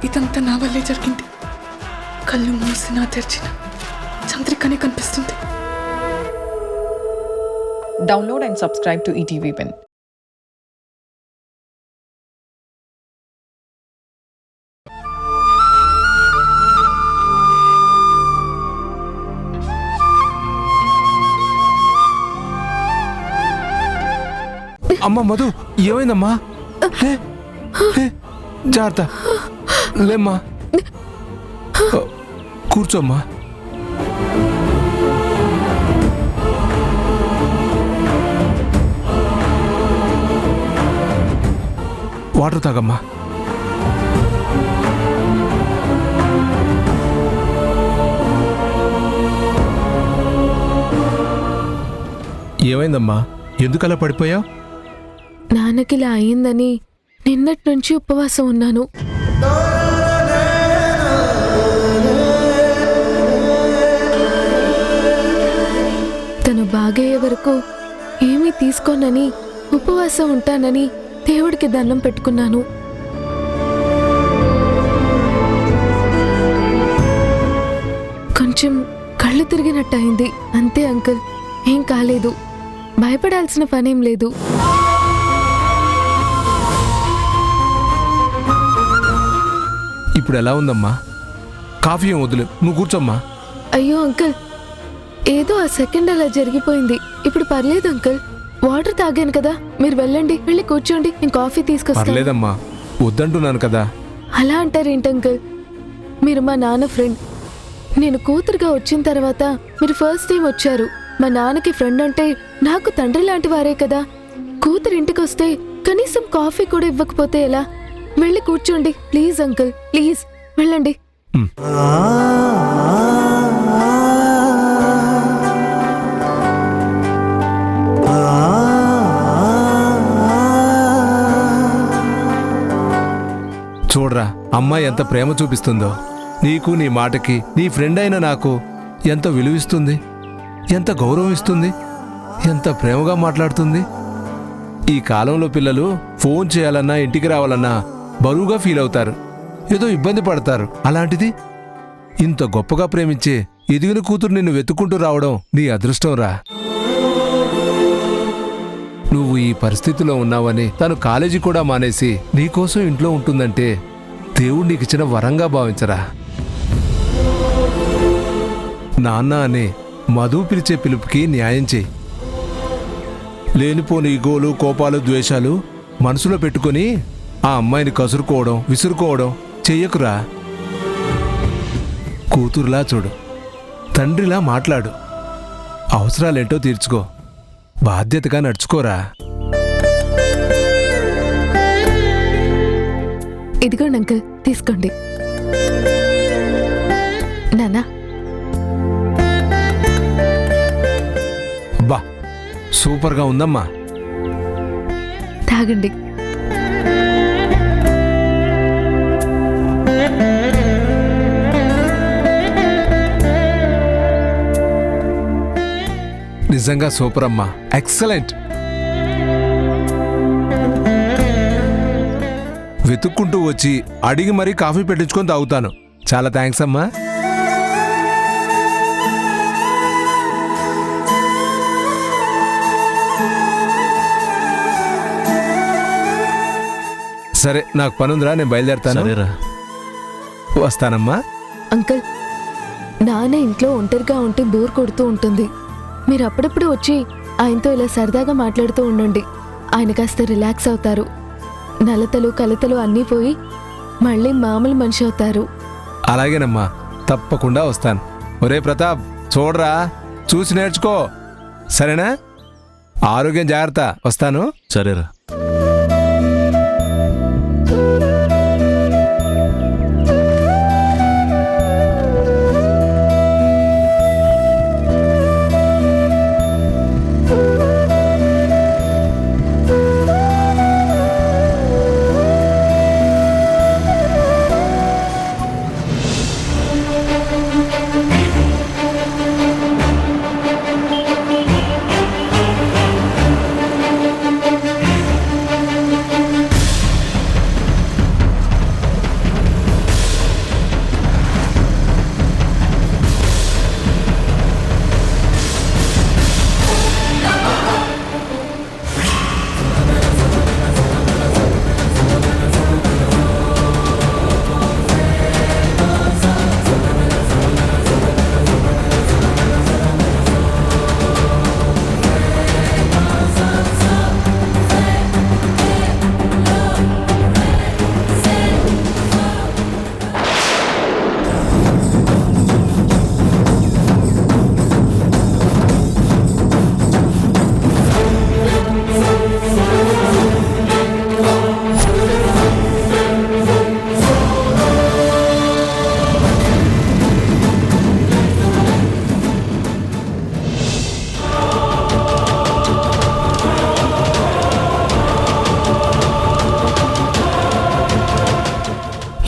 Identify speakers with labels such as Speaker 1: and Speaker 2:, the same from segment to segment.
Speaker 1: ఇదంతా నా వల్లే జరిగింది. కళ్ళు మూసినా తెరిచిన చంద్రికనే కనిపిస్తుంది.
Speaker 2: Download and subscribe to ETV Win.
Speaker 3: అమ్మా మధు, ఏమైందమ్మా? జాగ్రత్త, లేమ్మా, కూర్చోమ్మా. వాటర్ తాగమ్మా. ఏమైందమ్మా? ఎందుకలా పడిపోయావు?
Speaker 4: నాన్నకిలా అయిందని నిన్నటి నుంచి ఉపవాసం ఉన్నాను. తను బాగయ్యే వరకు ఏమీ తీసుకోనని ఉపవాసం ఉంటానని దేవుడికి దండం పెట్టుకున్నాను. కొంచెం కళ్ళు తిరిగినట్టయింది అంతే అంకుల్, ఏం కాలేదు, భయపడాల్సిన పనేం లేదు.
Speaker 3: ఇప్పుడు ఎలా ఉందమ్మా? కాఫీ ఏం వద్దులే, నువ్వు కూర్చోమ్మా.
Speaker 4: అయ్యో అంకుల్, ఏదో ఆ సెకండ్ అలా జరిగిపోయింది. ఇప్పుడు పర్లేదు అంకుల్, వాటర్ తాగాను కదా, మీరు వెళ్ళండి, వెళ్ళి కూర్చోండి, నేను కాఫీ తీసుకొస్తాను.
Speaker 3: పర్లేదమ్మా, వద్దంటున్నాను కదా.
Speaker 4: అలా అంటారేంటి అంకుల్? మీరు మా నాన్న ఫ్రెండ్. నేను కూతురుగా వచ్చిన తర్వాత మీరు ఫస్ట్ టైం వచ్చారు. మా నాన్నకి ఫ్రెండ్ అంటే నాకు తండ్రి లాంటి వారే కదా. కూతురు ఇంటికి వస్తే కనీసం కాఫీ కూడా ఇవ్వకపోతే ఎలా? వెళ్ళి కూర్చోండి ప్లీజ్ అంకుల్, ప్లీజ్ వెళ్ళండి.
Speaker 3: చూడరా, అమ్మాయి ఎంత ప్రేమ చూపిస్తుందో. నీకు, నీ మాటకి, నీ ఫ్రెండ్ అయిన నాకు ఎంత విలువిస్తుంది, ఎంత గౌరవం ఇస్తుంది, ఎంత ప్రేమగా మాట్లాడుతుంది. ఈ కాలంలో పిల్లలు ఫోన్ చేయాలన్నా, ఇంటికి రావాలన్నా బరువుగా ఫీల్ అవుతారు, ఏదో ఇబ్బంది పడతారు. అలాంటిది ఇంత గొప్పగా ప్రేమించే ఎదిగిన కూతురు నిన్ను వెతుక్కుంటూ రావడం నీ అదృష్టం రా. నువ్వు ఈ పరిస్థితిలో ఉన్నావని తను కాలేజీ కూడా మానేసి నీకోసం ఇంట్లో ఉంటుందంటే దేవుడు నీకిచ్చిన వరంగా భావించరా. నాన్న అనే మధు పిలిచే పిలుపుకి న్యాయం చేయి. లేనిపోని ఈగోలు, కోపాలు, ద్వేషాలు మనసులో పెట్టుకుని ఆ అమ్మాయిని కసురుకోవడం, విసురుకోవడం చెయ్యకురా. కూతురులా చూడు, తండ్రిలా మాట్లాడు, అవసరాలేంటో తీర్చుకో, బాధ్యతగా నడుచుకోరా.
Speaker 4: ఇదిగోండి అంకుల్, తీసుకోండి. నానా,
Speaker 3: బా సూపర్గా ఉందమ్మా.
Speaker 4: తాగండి.
Speaker 3: నిజంగా సూపర్ అమ్మా, ఎక్సలెంట్. వెతుక్కుంటూ వచ్చి అడిగి మరీ కాఫీ పెట్టించుకొని తాగుతాను. చాలా థ్యాంక్స్ అమ్మా. సరే, నాకు పనుందిరా, నేను బయలుదేరుతాను. వస్తానమ్మా.
Speaker 4: అంకుల్, నాన్న ఇంట్లో ఒంటరిగా ఉంటే బోర్ కొడుతూ ఉంటుంది. మీరు అప్పుడప్పుడు వచ్చి ఆయనతో ఇలా సరదాగా మాట్లాడుతూ ఉండండి. ఆయన కాస్త రిలాక్స్ అవుతారు. నలతలు కలతలు అన్నీ పోయి మళ్ళీ మామూలు మనిషి అవుతారు.
Speaker 3: అలాగేనమ్మా, తప్పకుండా వస్తాను. ఒరే ప్రతాప్, చూడరా, చూసి నేర్చుకో, సరేనా? ఆరోగ్యం జాగ్రత్త. వస్తాను.
Speaker 5: సరేరా.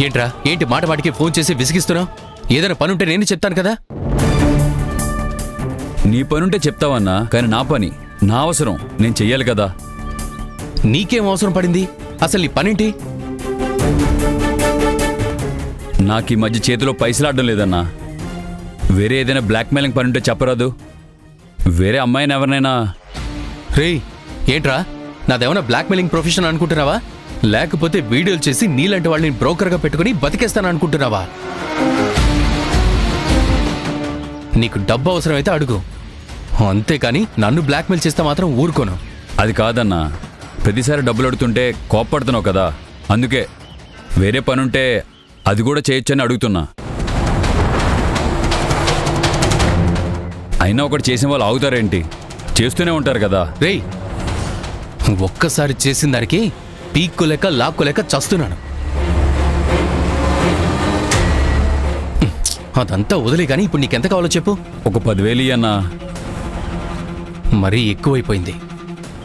Speaker 5: ఏంట్రా ఏంటి మాట మాటికి ఫోన్ చేసి విసిగిస్తున్నావు? ఏదైనా పనుంటే నేను చెప్తాను కదా.
Speaker 6: నీ పనుంటే చెప్తావన్నా, కానీ నా పని నా అవసరం నేను చెయ్యాలి కదా.
Speaker 5: నీకేం అవసరం పడింది? అసలు నీ పనేంటి?
Speaker 6: నాకు ఈ మధ్య చేతిలో పైసలాడడం లేదన్నా. వేరే ఏదైనా బ్లాక్మెయిలింగ్ పనుంటే చెప్పరాదు. వేరే అమ్మాయిని ఎవరినైనా.
Speaker 5: రేయ్ ఏంట్రా నాదేమన్నా బ్లాక్మెయిలింగ్ ప్రొఫెషన్ అనుకుంటున్నావా? లేకపోతే వీడియోలు చేసి నీలాంటి వాళ్ళని బ్రోకర్గా పెట్టుకుని బతికేస్తాను అనుకుంటున్నావా? నీకు డబ్బు అవసరమైతే అడుగు, అంతేకాని నన్ను బ్లాక్మెయిల్ చేస్తే మాత్రం ఊరుకోను.
Speaker 6: అది కాదన్నా, ప్రతిసారి డబ్బులు అడుగుతుంటే కోప్పడుతున్నావు కదా, అందుకే వేరే పనుంటే అది కూడా చేయొచ్చని అడుగుతున్నా. అయినా ఒకటి చేసిన వాళ్ళు ఆగుతారేంటి? చేస్తూనే ఉంటారు కదా.
Speaker 5: రేయ్ ఒక్కసారి చేసిన దానికి పీక్కోలేక లాక్కోలేక చస్తున్నాను. అదంతా వదిలే కానీ ఇప్పుడు నీకెంత కావాలో చెప్పు.
Speaker 6: ఒక 10,000 అన్నా.
Speaker 5: మరీ ఎక్కువైపోయింది.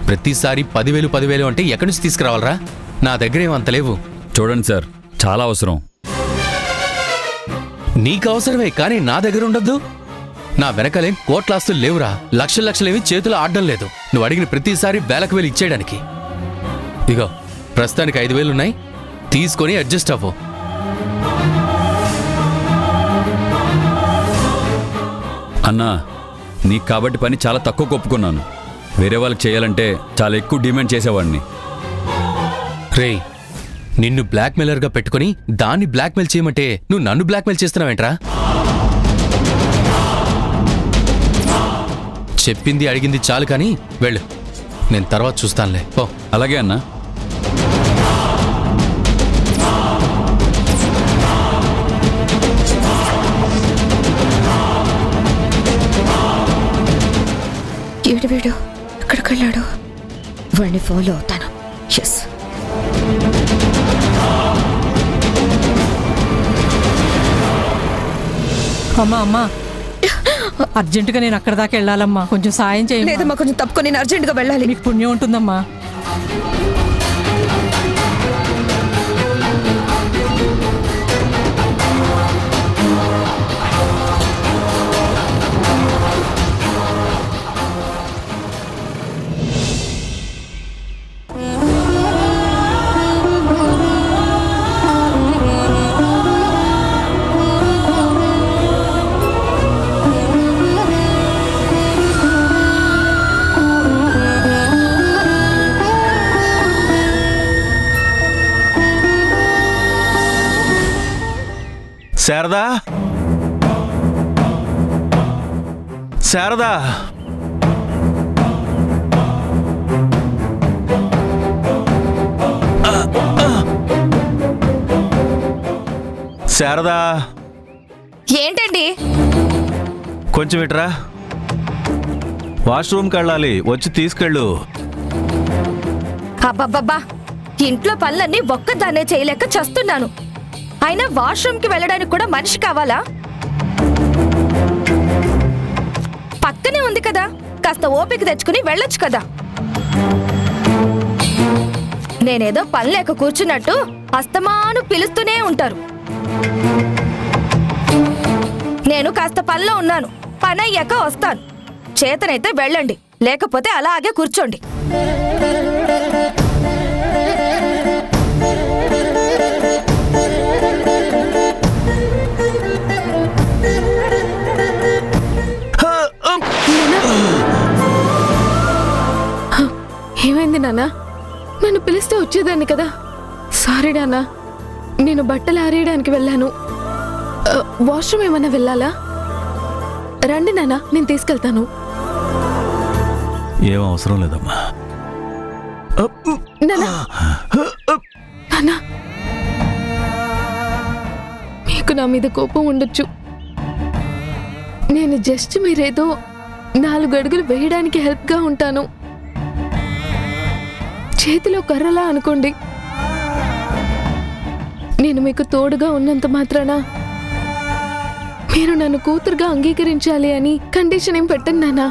Speaker 5: ప్రతిసారి 10,000 అంటే ఎక్కడి నుంచి తీసుకురావాలరా? నా దగ్గర ఏమంత లేవు.
Speaker 6: చూడండి సార్, చాలా అవసరం.
Speaker 5: నీకు అవసరమే కానీ నా దగ్గర ఉండద్దు. నా వెనకాలేం కోట్లాస్తులు లేవురా. లక్షలేవి చేతులు ఆడడం లేదు. నువ్వు అడిగిన ప్రతిసారి వేలకు వేలు ఇచ్చేయడానికి. ఇగో ప్రస్తుతానికి 5,000 ఉన్నాయి, తీసుకొని అడ్జస్ట్ అవ్వు.
Speaker 6: అన్నా, నీకు కాబట్టి పని చాలా తక్కువ ఒప్పుకున్నాను. వేరే వాళ్ళకి చేయాలంటే చాలా ఎక్కువ డిమాండ్ చేసేవాడిని.
Speaker 5: రేయ్ నిన్ను బ్లాక్మెయిలర్గా పెట్టుకుని దాన్ని బ్లాక్మెయిల్ చేయమంటే నువ్వు నన్ను బ్లాక్మెయిల్ చేస్తున్నావేంట్రా? చెప్పింది అడిగింది చాలు కానీ వెళ్ళు, నేను తర్వాత చూస్తానులే పో.
Speaker 6: అలాగే అన్నా.
Speaker 7: ఏడు వీడు ఎక్కడికి వెళ్ళాడు? వాడిని ఫాలో అవుతాను. ఎస్.
Speaker 8: అమ్మా అర్జెంటుగా నేను అక్కడ దాకా వెళ్ళాలమ్మా, కొంచెం సాయం చేయండి.
Speaker 7: లేదమ్మా, కొంచెం తప్పుకొని నేను అర్జెంటుగా వెళ్ళాలి.
Speaker 8: మీకు పుణ్యం ఉంటుందమ్మా.
Speaker 3: శారదా, శారదా, శారదా,
Speaker 7: ఏంటండి?
Speaker 3: కొంచెం ఇట్రా. వాష్రూమ్కి వెళ్ళాలి, వచ్చి తీసుకెళ్ళు.
Speaker 7: అబ్బబ్బబ్బా, ఇంట్లో పనులన్నీ ఒక్కదాన్నే చేయలేక చస్తున్నాను. అయినా వాష్రూమ్కి వెళ్ళడానికి కూడా మనిషి కావాలా? పక్కనే ఉంది కదా, కాస్త ఓపిక తెచ్చుకుని వెళ్ళొచ్చు కదా. నేనేదో పని లేక కూర్చున్నట్టు అస్తమాను పిలుస్తూనే ఉంటారు. నేను కాస్త పనిలో ఉన్నాను, పని అయ్యాక వస్తాను. చేతనైతే వెళ్ళండి, లేకపోతే అలాగే కూర్చోండి.
Speaker 4: ఏమైంది నాన్నా? నన్ను పిలిస్తే వచ్చేదాన్ని కదా. సారీ నాన్నా, నేను బట్టలు ఆరేయడానికి వెళ్ళాను. వాష్రూమ్ ఏమన్నా వెళ్ళాలా? రండి నాన్నా, నేను తీసుకెళ్తాను.
Speaker 3: ఏం అవసరం లేదమ్మా.
Speaker 4: నాన్నా, నాన్నా, మీకు నా మీద కోపం ఉండొచ్చు. నేను జస్ట్ మీరేదో 4 అడుగులు వేయడానికి హెల్ప్గా ఉంటాను. చేతిలో కర్రలా అనుకోండి. నేను మీకు తోడుగా ఉన్నంత మాత్రాన మీరు నన్ను కూతురుగా అంగీకరించాలి అని కండిషన్ ఏం పెట్టను నాన్నా.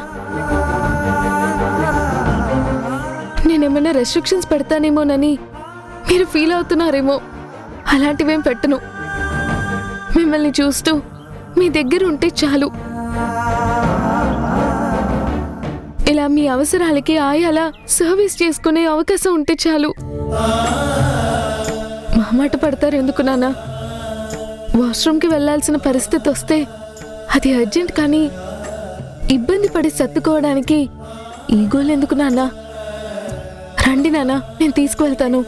Speaker 4: నేనేమైనా రెస్ట్రిక్షన్స్ పెడతానేమోనని మీరు ఫీల్ అవుతున్నారేమో, అలాంటివేం పెట్టను. మిమ్మల్ని చూస్తూ మీ దగ్గర ఉంటే చాలు. ఇలా మీ అవసరాలకి ఆయాలా సర్వీస్ చేసుకునే అవకాశం ఉంటే చాలు. మాట పడతారు ఎందుకు నాన్న? వాష్రూమ్కి వెళ్లాల్సిన పరిస్థితి వస్తే అది అర్జెంట్, కానీ ఇబ్బంది పడి సర్దుకోవడానికి ఈగోలు ఎందుకు నాన్న? రండి నాన్న, నేను తీసుకువెళ్తాను.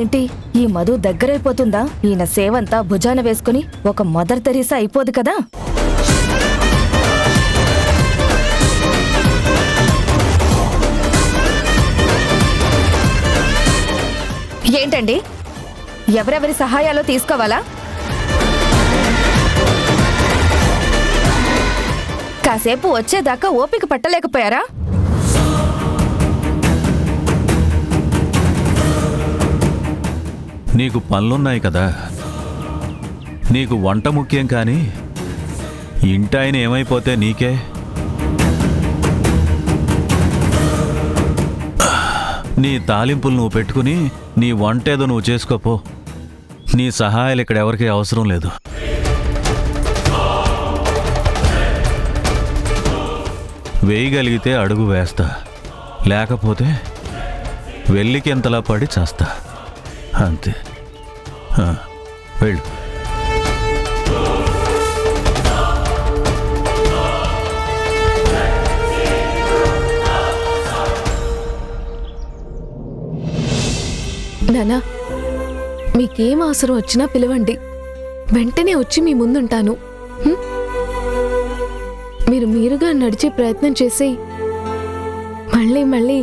Speaker 7: ఏంటి ఈ మధు దగ్గరైపోతుందా? ఈయన సేవంతా భుజాన వేసుకుని ఒక మదర్ తెరీసా అయిపోదు కదా? ఏంటండి, ఎవరెవరి సహాయాలు తీసుకోవాలా? కాసేపు వచ్చేదాకా ఓపిక పట్టలేకపోయారా?
Speaker 9: నీకు పనులున్నాయి కదా, నీకు వంట ముఖ్యం, కానీ ఇంటాయన ఏమైపోతే నీకే. నీ తాలింపులు నువ్వు పెట్టుకుని నీ వంటేదో నువ్వు చేసుకోపో. నీ సహాయాలు ఇక్కడ ఎవరికీ అవసరం లేదు. వేయగలిగితే అడుగు వేస్తా, లేకపోతే వెల్లికెంతలా పడి చేస్తా, అంతే. వెళ్ళు.
Speaker 4: నానా, మీకేం అవసరం వచ్చినా పిలవండి, వెంటనే వచ్చి మీ ముందుంటాను. మీరుగా నడిచే ప్రయత్నం చేసి మళ్ళీ మళ్ళీ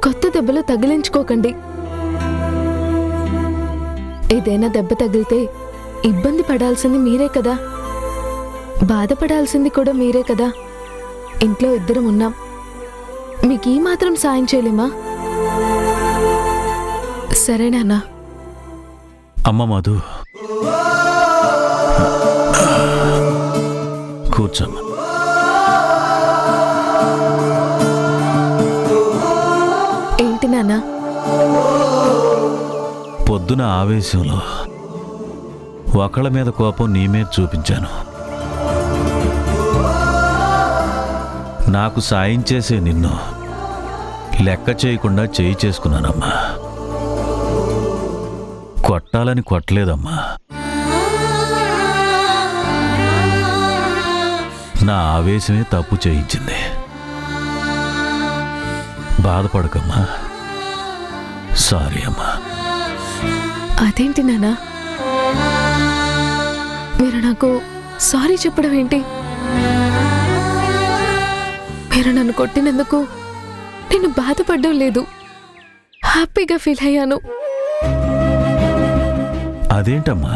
Speaker 4: కొత్త దెబ్బలు తగిలించుకోకండి. ఏదైనా దెబ్బ తగిలితే ఇబ్బంది పడాల్సింది మీరే కదా, బాధపడాల్సింది కూడా మీరే కదా. ఇంట్లో ఇద్దరం ఉన్నాం, మీకు ఈ మాత్రం సాయం చేయలేమా? సరేనా?
Speaker 9: అమ్మ మధు, కూర్చోమ్మ.
Speaker 4: ఏంటి నాన్న?
Speaker 9: పొద్దున ఆవేశంలో ఒకళ్ళ మీద కోపం నీ మీద చూపించాను. నాకు సాయం చేసే నిన్ను లెక్క చేయకుండా చేయి చేసుకున్నానమ్మా. కొట్టాలని కొట్టలేదమ్మా. నా ఆవేశమే తప్పు చేయించింది. బాధపడకమ్మా. సారీ అమ్మా.
Speaker 4: అదేంటి నాన్న, మీరు నాకు సారీ చెప్పడం ఏంటి? మీరు నన్ను కొట్టినందుకు నేను బాధపడడం లేదు, హ్యాపీగా ఫీల్ అయ్యాను.
Speaker 9: అదేంటమ్మా,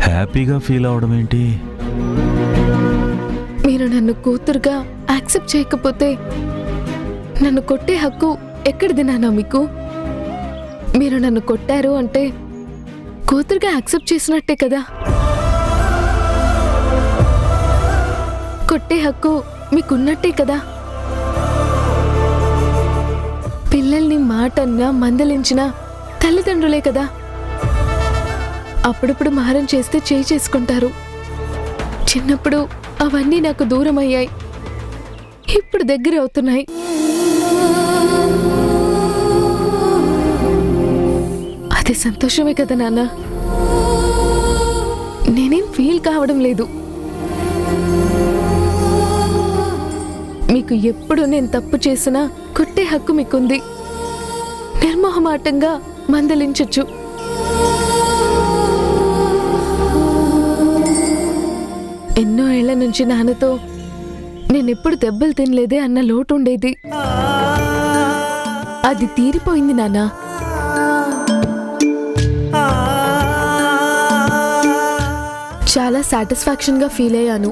Speaker 9: హ్యాపీగా ఫీల్ అవడం ఏంటి?
Speaker 4: మీరు నన్ను కూతురుగా యాక్సెప్ట్ చేయకపోతే నన్ను కొట్టే హక్కు ఎక్కడిది నాన్న మీకు? మీరు నన్ను కొట్టారు అంటే కూతురుగా యాక్సెప్ట్ చేసినట్టే కదా. కొట్టే హక్కు మీకున్నట్టే కదా. పిల్లల్ని మాటన్నా మందలించిన తల్లిదండ్రులే కదా. అప్పుడప్పుడు మారం చేస్తే చేయి చేసుకుంటారు. చిన్నప్పుడు అవన్నీ నాకు దూరం అయ్యాయి, ఇప్పుడు దగ్గర అవుతున్నాయి. అది సంతోషమే కదా నాన్న. నేనేం ఫీల్ కావడం లేదు. మీకు ఎప్పుడు నేను తప్పు చేసినా కొట్టే హక్కు మీకుంది. నిర్మోహమాటంగా మందలించొచ్చు. ఎన్నో ఏళ్ల నుంచి నాన్నతో నేనెప్పుడు దెబ్బలు తినలేదే అన్న లోటు ఉండేది. అది తీరిపోయింది నాన్న. చాలా సాటిస్ఫాక్షన్గా ఫీల్ అయ్యాను,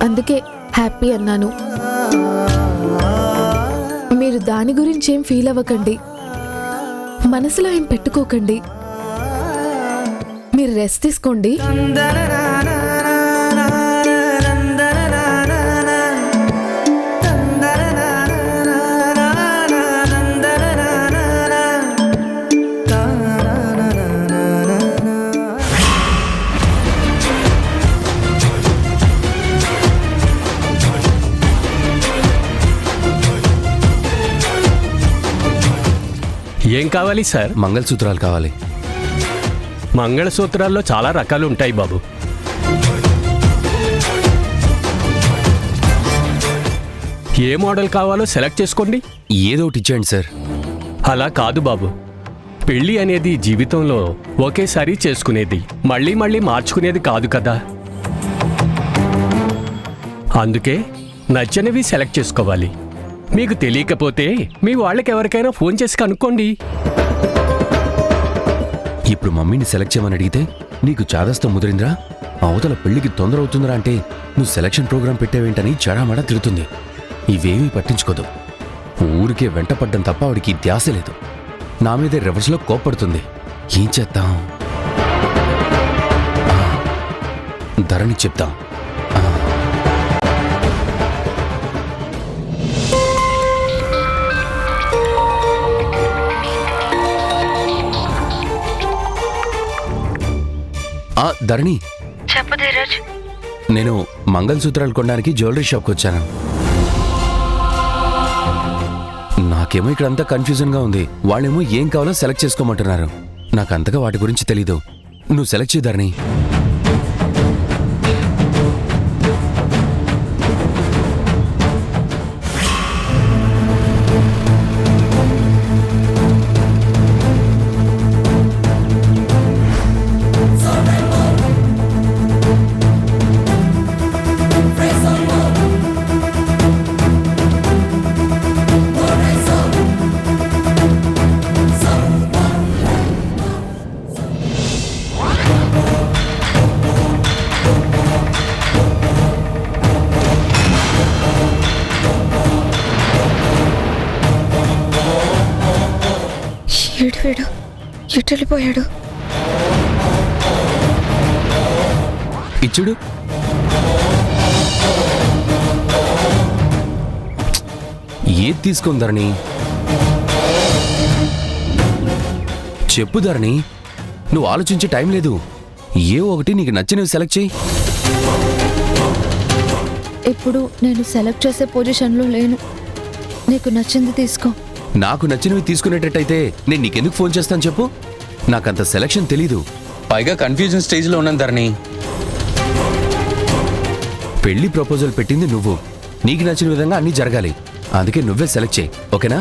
Speaker 4: అందుకే హ్యాపీ అన్నాను. మీరు దాని గురించి ఏం ఫీల్ అవ్వకండి, మనసులో ఏం పెట్టుకోకండి. మీరు రెస్ట్ తీసుకోండి.
Speaker 10: ఏం కావాలి సార్?
Speaker 5: మంగళసూత్రాలు కావాలి.
Speaker 10: మంగళసూత్రాల్లో చాలా రకాలు ఉంటాయి బాబు. ఏ మోడల్ కావాలో సెలెక్ట్ చేసుకోండి.
Speaker 5: ఏదో ఒకటి ఇచ్చేయండి సార్.
Speaker 10: అలా కాదు బాబు, పెళ్ళి అనేది జీవితంలో ఒకేసారి చేసుకునేది, మళ్ళీ మళ్ళీ మార్చుకునేది కాదు కదా. అందుకే నచ్చనివి సెలెక్ట్ చేసుకోవాలి. మీకు తెలియకపోతే మీ వాళ్ళకి ఎవరికైనా ఫోన్ చేసి కనుక్కోండి.
Speaker 5: ఇప్పుడు మమ్మీని సెలెక్ట్ చేయమని అడిగితే నీకు చాదస్తం ముదిరిందిరా, అవతల పెళ్లికి తొందర అవుతుందిరా అంటే నువ్వు సెలక్షన్ ప్రోగ్రాం పెట్టేవేంటని చెడామడా తిరుగుతుంది. ఇవేమీ పట్టించుకోదు. ఊరికే వెంటపడ్డం తప్ప ఆవిడికి ధ్యాస లేదు. నా మీదే రివర్స్లో కోప్పడుతుంది. ఏం చేద్దాం? ధరణి చెప్తాం. ధరణి,
Speaker 7: చెప్పు ధీరజ్.
Speaker 5: నేను మంగళసూత్రాలు కొనడానికి జ్యువెలరీ షాప్కి వచ్చాను. నాకేమో ఇక్కడ అంతా కన్ఫ్యూజన్గా ఉంది. వాళ్ళేమో ఏం కావాలో సెలెక్ట్ చేసుకోమంటున్నారు. నాకు అంతగా వాటి గురించి తెలీదు. నువ్వు సెలెక్ట్ చేయి ధరణి.
Speaker 7: వీడు ఎటెళ్ళిపోయాడు?
Speaker 5: ఇచ్చుడు. ఏది తీసుకో ధరణి? చెప్పు ధరణి, నువ్వు ఆలోచించే టైం లేదు. ఏ ఒకటి నీకు నచ్చినవి సెలెక్ట్ చేయి.
Speaker 7: ఇప్పుడు నేను సెలెక్ట్ చేసే పొజిషన్లో లేను. నీకు నచ్చింది తీసుకో.
Speaker 5: నాకు నచ్చినవి తీసుకునేటట్టయితే నేను నీకెందుకు ఫోన్ చేస్తాను చెప్పు? నాకంత సెలక్షన్ తెలీదు. పైగా కన్ఫ్యూజన్ స్టేజ్లో ఉన్నాను ధరణి. పెళ్లి ప్రపోజల్ పెట్టింది నువ్వు. నీకు నచ్చిన విధంగా అన్నీ జరగాలి. అందుకే నువ్వే సెలెక్ట్ చేయి, ఓకేనా?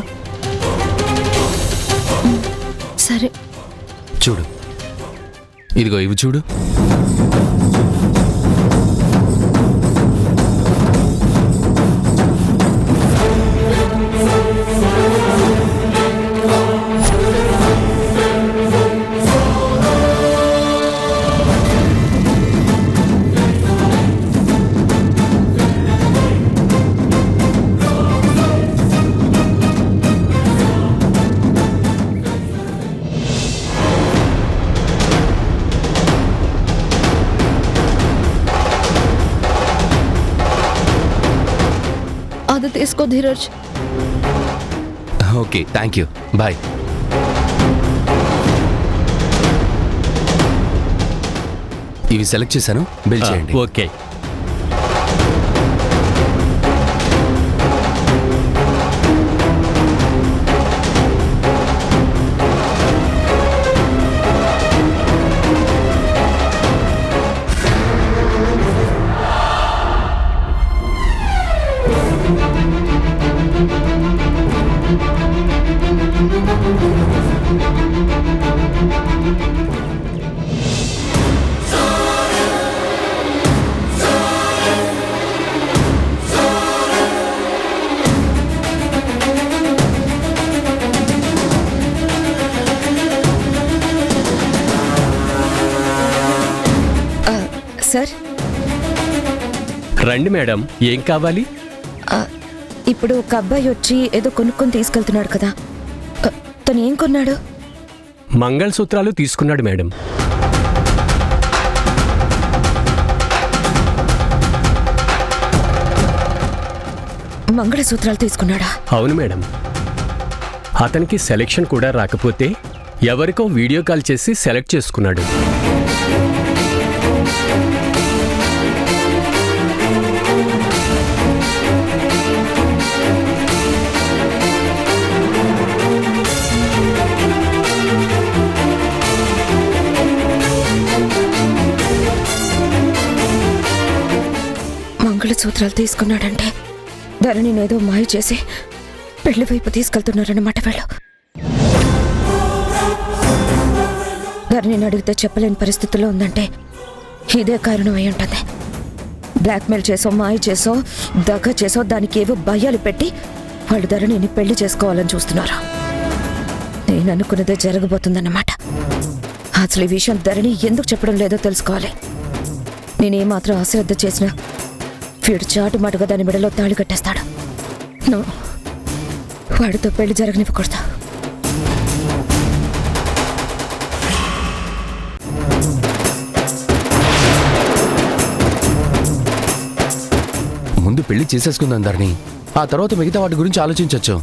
Speaker 7: సరే.
Speaker 5: చూడు, ఇదిగో ఇవి చూడు.
Speaker 7: అది తీసుకో Dheeraj.
Speaker 5: Okay, thank you, bye. ఇవి సెలెక్ట్ చేశాను, బిల్ చేయండి.
Speaker 10: ఓకే.
Speaker 7: సార్.
Speaker 10: రండి మేడం, ఏం కావాలి?
Speaker 7: ఇప్పుడు ఒక అబ్బాయి వచ్చి ఏదో కొనుక్కొని తీసుకెళ్తున్నాడు కదా, తను ఏం కొన్నాడు?
Speaker 10: మంగళసూత్రాలు తీసుకున్నాడు మేడం.
Speaker 7: మంగళసూత్రాలు తీసుకున్నాడా?
Speaker 10: అవును మేడం. అతనికి సెలెక్షన్ కూడా రాకపోతే ఎవరికో వీడియో కాల్ చేసి సెలెక్ట్ చేసుకున్నాడు.
Speaker 7: మంగళసూత్రాలు తీసుకున్నాడంటే దాన్ని నేనేదో మాయ చేసి పెళ్లి వైపు తీసుకెళ్తున్నారన్నమాట వీళ్ళు. దాన్ని నేను అడిగితే చెప్పలేని పరిస్థితుల్లో ఉందంటే ఇదే కారణం అయి ఉంటుంది. బ్లాక్మెయిల్ చేసో, మాయ చేసో, దగ్గ చేసో దానికి ఏవో భయాలు పెట్టి వాళ్ళు ధరణిని పెళ్లి చేసుకోవాలని చూస్తున్నారు. నేను అనుకున్నదే జరగబోతుందన్నమాట. అసలు ఈ విషయం ధరణి ఎందుకు చెప్పడం లేదో తెలుసుకోవాలి. నేనేమాత్రం అశ్రద్ధ చేసినా వీడు చాటుమాటుగా దాని మెడలో తాళి కట్టేస్తాడు. వాడితో పెళ్లి జరగనివ్వకూడదు.
Speaker 5: ముందు పెళ్లి చేసేసుకుందాం ధరణి, ఆ తర్వాత మిగతా వాటి గురించి ఆలోచించవచ్చు.